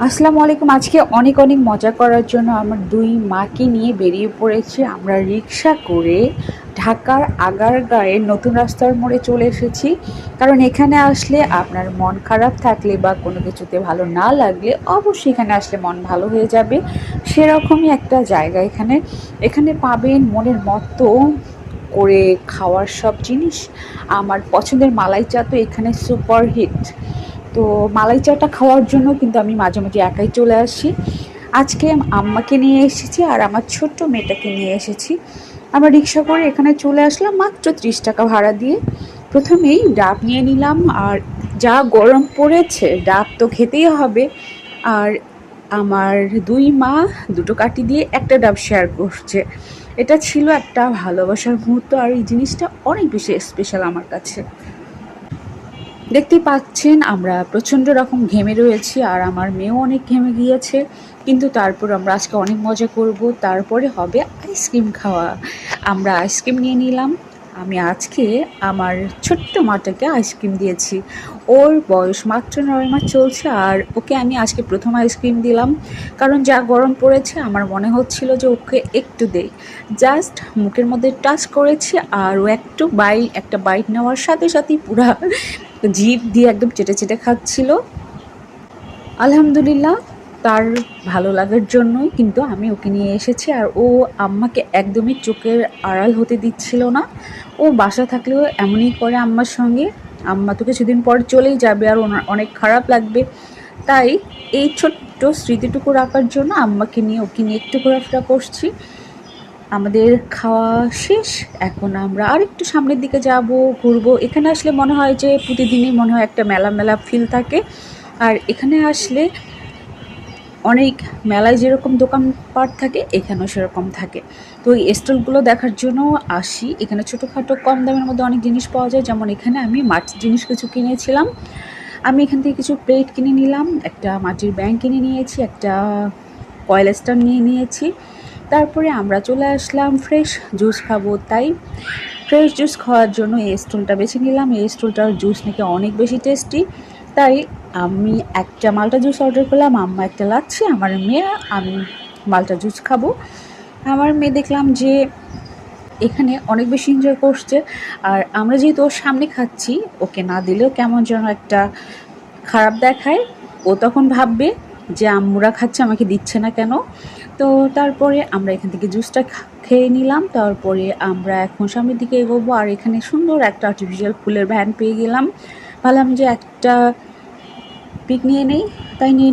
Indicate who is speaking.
Speaker 1: আসসালামু আলাইকুম। আজকে অনেক অনেক মজা করার জন্য আমার দুই মাকে নিয়ে বেরিয়ে পড়েছি। আমরা রিক্সা করে ঢাকার আগারগাঁওয়ের নতুন রাস্তার মোড়ে চলে এসেছি। কারণ এখানে আসলে আপনার মন খারাপ থাকলে বা কোনো কিছুতে ভালো না লাগলে অবশ্যই এখানে আসলে মন ভালো হয়ে যাবে। সেরকমই একটা জায়গা এখানে। এখানে পাবেন মনের মতো করে খাওয়ার সব জিনিস। আমার পছন্দের মালাই চা তো এখানে সুপার হিট। তো মালাই চাটা খাওয়ার জন্য কিন্তু আমি মাঝে মাঝে একাই চলে আসি। আজকে আম্মাকে নিয়ে এসেছি আর আমার ছোট্ট মেয়েটাকে নিয়ে এসেছি। আমরা রিক্সা করে এখানে চলে আসলাম মাত্র 30 টাকা ভাড়া দিয়ে। প্রথমেই ডাব নিয়ে নিলাম, আর যা গরম পড়েছে ডাব তো খেতেই হবে। আর আমার দুই মা দুটো কাঠি দিয়ে একটা ডাব শেয়ার করছে। এটা ছিল একটা ভালোবাসার মুহূর্ত, আর এই জিনিসটা অনেক বেশি স্পেশাল আমার কাছে। দেখতেই পাচ্ছেন আমরা প্রচণ্ড রকম ঘেমে রয়েছি, আর আমার মেয়েও অনেক ঘেমে গিয়েছে। কিন্তু তারপর আমরা আজকে অনেক মজা করব। তারপরে হবে আইসক্রিম খাওয়া। আমরা আইসক্রিম নিয়ে নিলাম। আমি আজকে আমার ছোট্ট মাটাকে আইসক্রিম দিয়েছি। ওর বয়স মাত্র 9 মাস চলছে, আর ওকে আমি আজকে প্রথম আইসক্রিম দিলাম। কারণ যা গরম পড়েছে আমার মনে হচ্ছিল যে ওকে একটু দেই। জাস্ট মুখের মধ্যে টাচ করেছি, আর ও একটা বাইট নেওয়ার সাথে সাথেই পুরা জিভ দিয়ে একদম চেটে চেটে খাচ্ছিল। আলহামদুলিল্লাহ, তার ভালো লাগার জন্যই কিন্তু আমি ওকে নিয়ে এসেছি। আর ও আম্মাকে একদমই চোখের আড়াল হতে দিচ্ছিল না। ও বাসা থাকলেও এমনই করে আম্মার সঙ্গে। আম্মা তো কিছুদিন পর চলেই যাবে, আর ওনার অনেক খারাপ লাগবে। তাই এই ছোট্ট স্মৃতিটুকু রাখার জন্য আম্মাকে নিয়ে ওকে নিয়ে একটু ঘোরাফেরা করছি। আমাদের খাওয়া শেষ। এখন আমরা আরেকটু সামনের দিকে যাব, ঘুরবো। এখানে আসলে মনে হয় যে প্রতিদিনই মনে হয় একটা মেলা মেলা ফিল থাকে। আর এখানে আসলে অনেক মেলায় যেরকম দোকানপাট থাকে এখানেও সেরকম থাকে। তো এই স্টলগুলো দেখার জন্য আসি। এখানে ছোটোখাটো কম দামের মধ্যে অনেক জিনিস পাওয়া যায়। যেমন এখানে আমি মাটির জিনিস কিছু কিনেছিলাম। আমি এখান থেকে কিছু প্লেট কিনে নিলাম, একটা মাটির ব্যাঙ কিনে নিয়েছি, একটা কয়েল স্টার নিয়ে নিয়েছি। তারপরে আমরা চলে আসলাম ফ্রেশ জুস খাবো, তাই ফ্রেশ জুস খাওয়ার জন্য এই স্টলটা বেছে নিলাম। এই স্টলটার জুস নাকি অনেক বেশি টেস্টি। তাই আমি একটা মাল্টা জুস অর্ডার করলাম, আম্মা একটা লাচ্ছি, আমার মেয়ে আমি মাল্টা জুস খাবো। আমার মেয়ে দেখলাম যে এখানে অনেক বেশি এনজয় করছে। আর আমরা যেহেতু ওর সামনে খাচ্ছি, ওকে না দিলেও কেমন যেন একটা খারাপ দেখায়। ও তখন ভাববে যে আম্মুরা খাচ্ছে আমাকে দিচ্ছে না কেন। তো তারপরে আমরা এখান থেকে জুসটা খেয়ে নিলাম। তারপরে আমরা এখন সামনের দিকে এগোবো। আর এখানে সুন্দর একটা আর্টিফিশিয়াল ফুলের ভ্যান পেয়ে গেলাম। ভাবলাম যে একটা পিক নিয়ে নেই, তাই নিয়ে